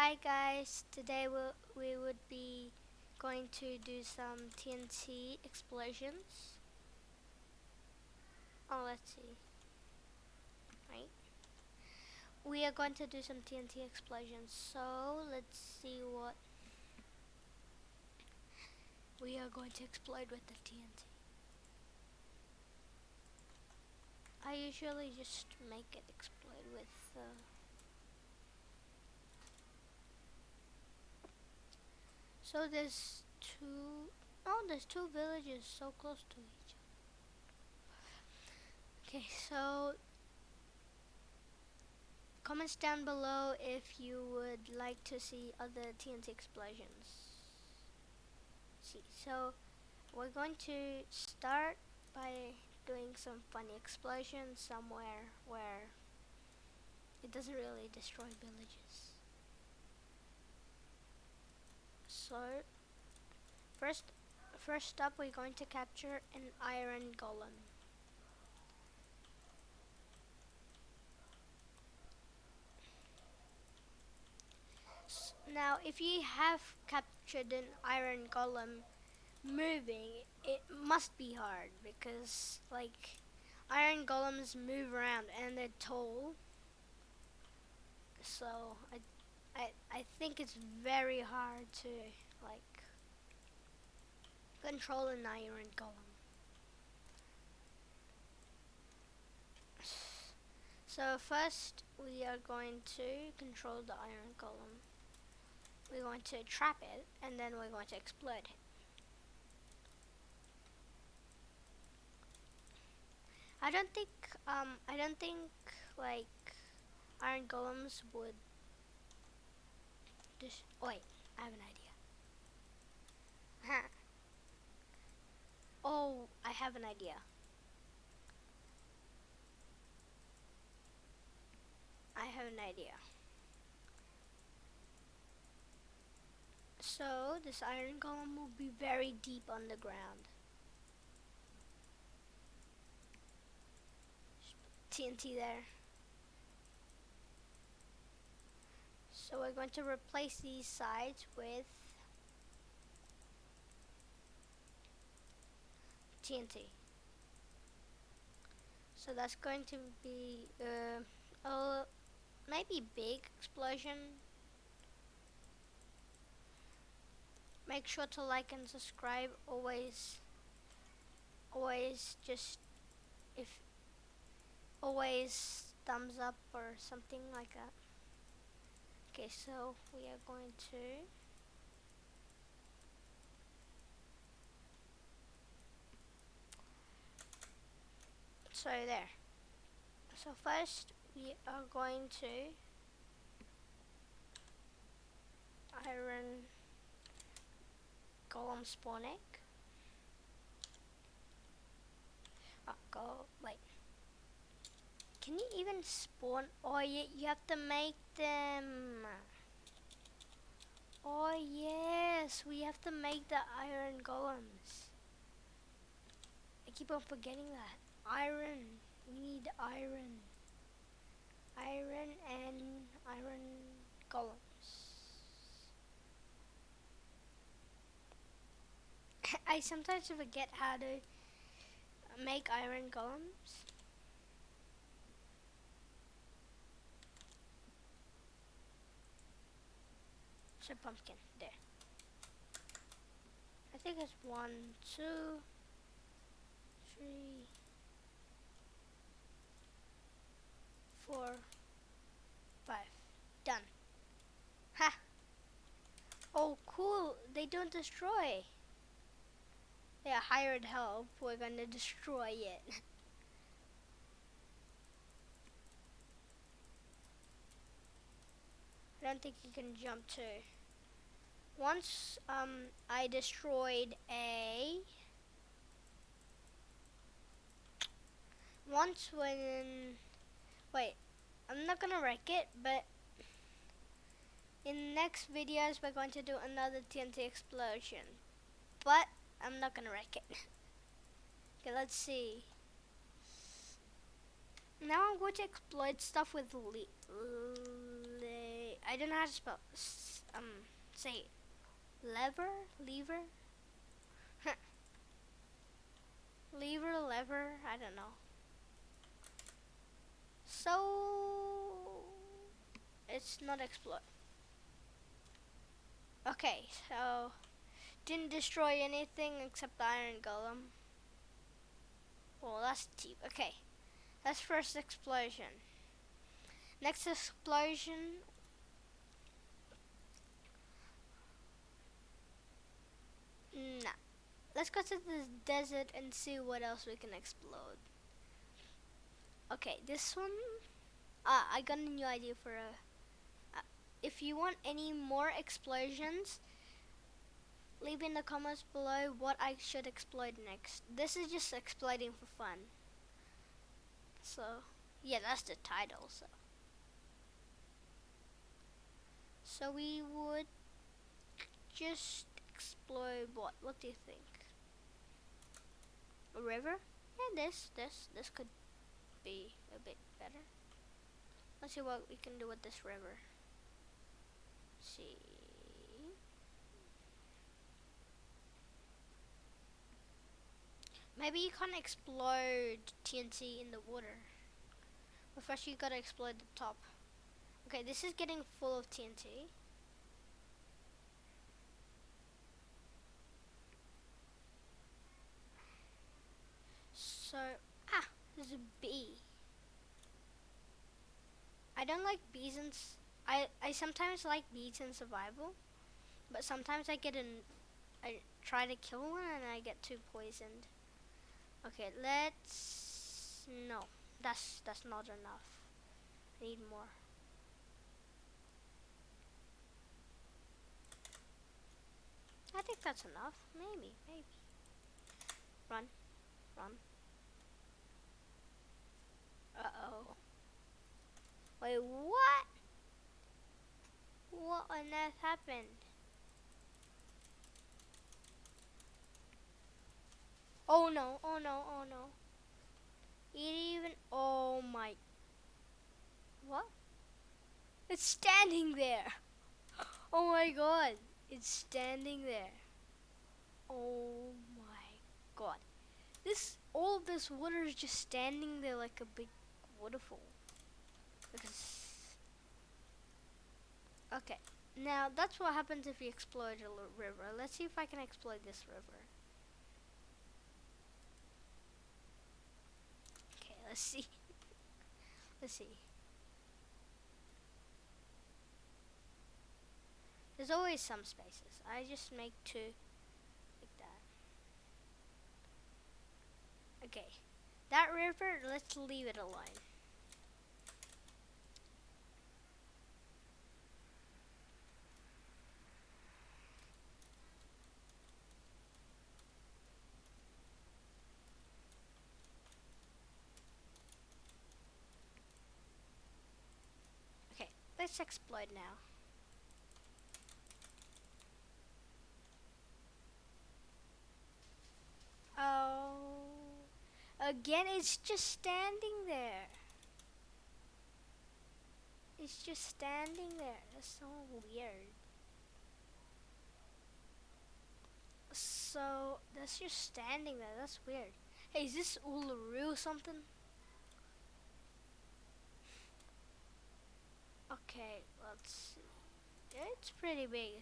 Hi guys, today we would be going to do some TNT explosions. Oh, let's see. Right. We are going to do some TNT explosions. So, let's see what we are going to explode with the TNT. I usually just make it explode with So there's there's two villages so close to each other. Okay, so comments down below if you would like to see other TNT explosions. So we're going to start by doing some funny explosions somewhere where it doesn't really destroy villages. So first up we're going to capture an iron golem. Now if you have captured an iron golem moving, it must be hard because like iron golems move around and they're tall, so I think it's very hard to like control an iron golem. So first we are going to control the iron golem. We're going to trap it and then we're going to explode it. I don't think like iron golems would just wait, I have an idea. Oh, I have an idea. I have an idea. So this iron golem will be very deep on the ground. TNT there. So we're going to replace these sides with TNT. So that's going to be a maybe big explosion. Make sure to like and subscribe. Always just if always thumbs up or something like that. Okay, so we are going to there. So first we are going to iron golem spawn egg. Wait. Can you even spawn? Oh, you have to make them. Oh yes, we have to make the iron golems. I keep on forgetting that. Iron. We need iron. Iron and iron golems. I sometimes forget how to make iron golems. So pumpkin, there. I think it's 1, 2, 3, 4, 5. Done. Ha! Oh cool, they don't destroy. Yeah, hired help, we're gonna destroy it. I don't think you can jump too. Once I destroyed wait, I'm not gonna wreck it, but in next videos we're going to do another TNT explosion, but I'm not gonna wreck it. Okay, let's see. Now I'm going to exploit stuff with I don't know how to spell. Say lever, lever. I don't know. So it's not explode. Okay, so didn't destroy anything except the iron golem. Well, that's deep. Okay, that's first explosion. Next explosion. Nah. Let's go to the desert and see what else we can explode. Okay, this one. I got a new idea for a. If you want any more explosions, leave in the comments below what I should explode next. This is just exploding for fun. So, yeah, that's the title. So we would just explode what? What do you think? A river? Yeah, this could be a bit better. Let's see what we can do with this river. See. Maybe you can't explode TNT in the water. But first you gotta explode the top. Okay, this is getting full of TNT. So, there's a bee. I don't like bees in I sometimes like bees in survival, but sometimes I try to kill one and I get too poisoned. Okay, no, that's not enough. I need more. I think that's enough. Maybe. Run. Uh-oh. Wait, what? What on earth happened? Oh no. Oh my. What? It's standing there. Oh my god. It's standing there. Oh my god. All of this water is just standing there like a big waterfall. Okay. Now that's what happens if you explode a river. Let's see if I can explode this river. Okay, let's see. There's always some spaces. I just make two like that. Okay. That river, let's leave it alone. Okay, let's explode now. Oh, again, it's just standing there. It's just standing there. That's so weird. So, that's just standing there. That's weird. Hey, is this Uluru or something? Okay, let's see. It's pretty big.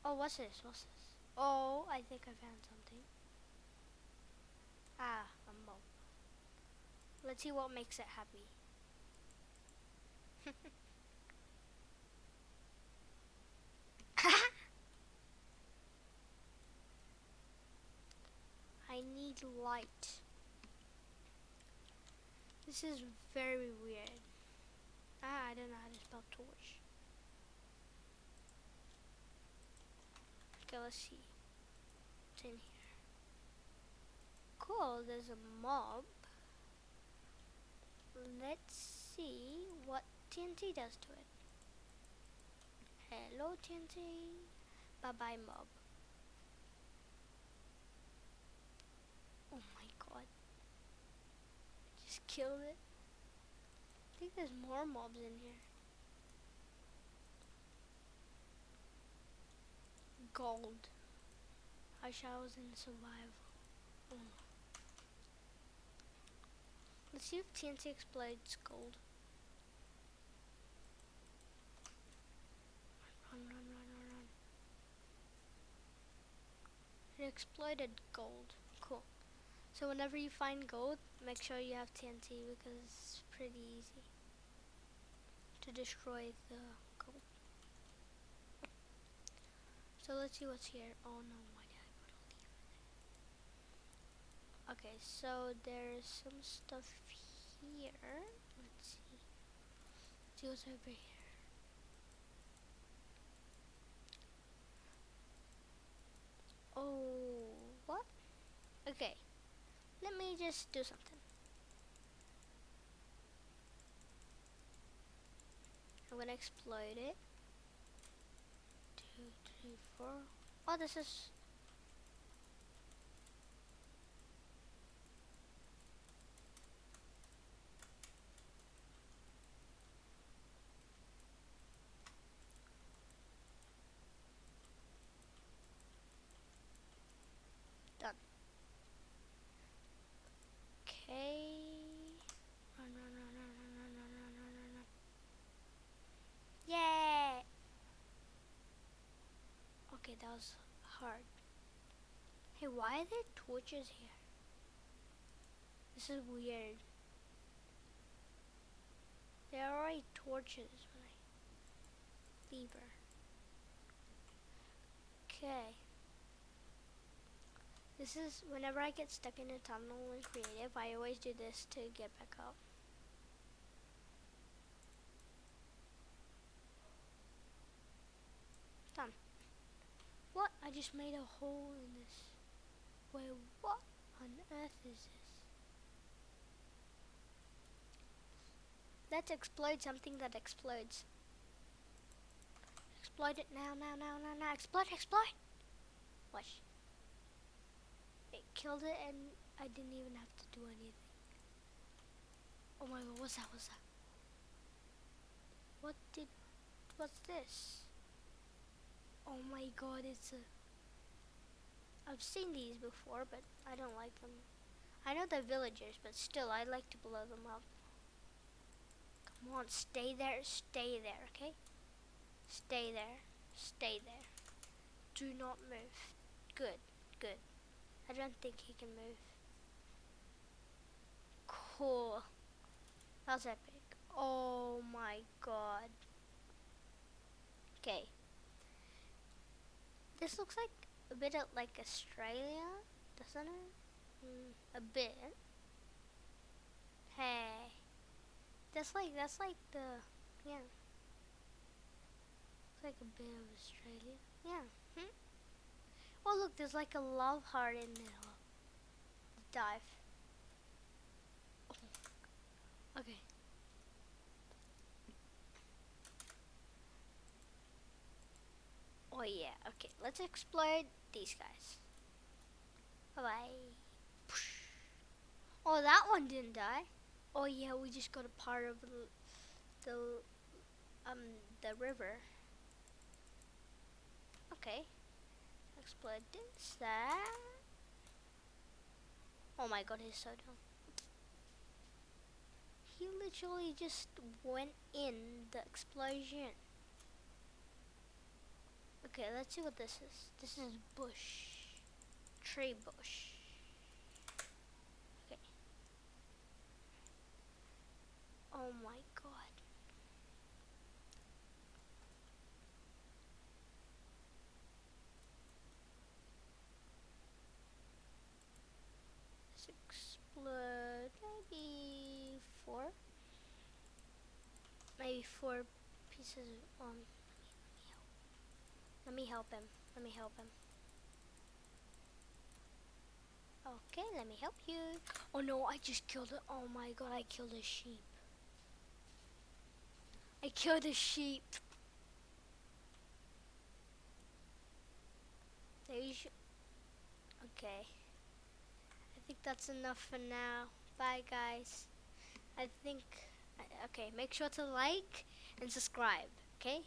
Oh, what's this? Oh, I think I found something. A mob. Let's see what makes it happy. I need light. This is very weird. I don't know how to spell torch. Okay, let's see. What's in here? Cool, there's a mob. Let's see what TNT does to it. Hello TNT. Bye-bye mob. Oh my god. Just killed it. I think there's more mobs in here. gold. I wish I was in survival. Oh, no. Let's see if TNT explodes gold. Run, run, run, run, run. It exploded gold. Cool. So whenever you find gold, make sure you have TNT because it's pretty easy to destroy the gold. So let's see what's here. Oh no, why did I put a leaf there? Okay, so there's some stuff here. Let's see. Let's see what's over here. Oh, what? Okay, let me just do something. I'm gonna explode it. 2, 3, 4. Oh, this is... done. Okay. Run, run, run, run, run, run, run, run, run, run, run. Yay! Okay, that was hard. Hey, why are there torches here? This is weird. There are already torches when I leave her. Okay. This is whenever I get stuck in a tunnel in creative, I always do this to get back up. Done. What? I just made a hole in this. Wait, what on earth is this? Let's explode something that explodes. Explode it now, now, now, now, now. Explode, explode! Watch. It killed it and I didn't even have to do anything. Oh my god, what's that? What's that? What's this? Oh my god, it's a... I've seen these before, but I don't like them. I know they're villagers, but still, I like to blow them up. Come on, stay there, okay? Stay there, stay there. Do not move. Good, good. I don't think he can move. Cool. That was epic. Oh my god. Okay. This looks like a bit of like Australia, doesn't it? A bit. Hey. That's like the, yeah. It's like a bit of Australia. Yeah. Oh look, there's like a love heart in the dive. Oh. Okay. Oh yeah, okay. Let's explode these guys. Bye-bye. Oh, that one didn't die. Oh yeah, we just got a part of the the river. Okay. Explode this, that. Oh my god, he's so dumb. He literally just went in the explosion. Okay, let's see what this is. This is bush. Tree bush. Okay. Oh my god. Let's explode maybe 4. Maybe 4 pieces of, let me help him. Let me help him. Okay, let me help you. Oh no, I just killed it. Oh my god, I killed a sheep. I killed a sheep. There you should. Okay. I think that's enough for now. Bye guys. I think, okay, make sure to like and subscribe, okay?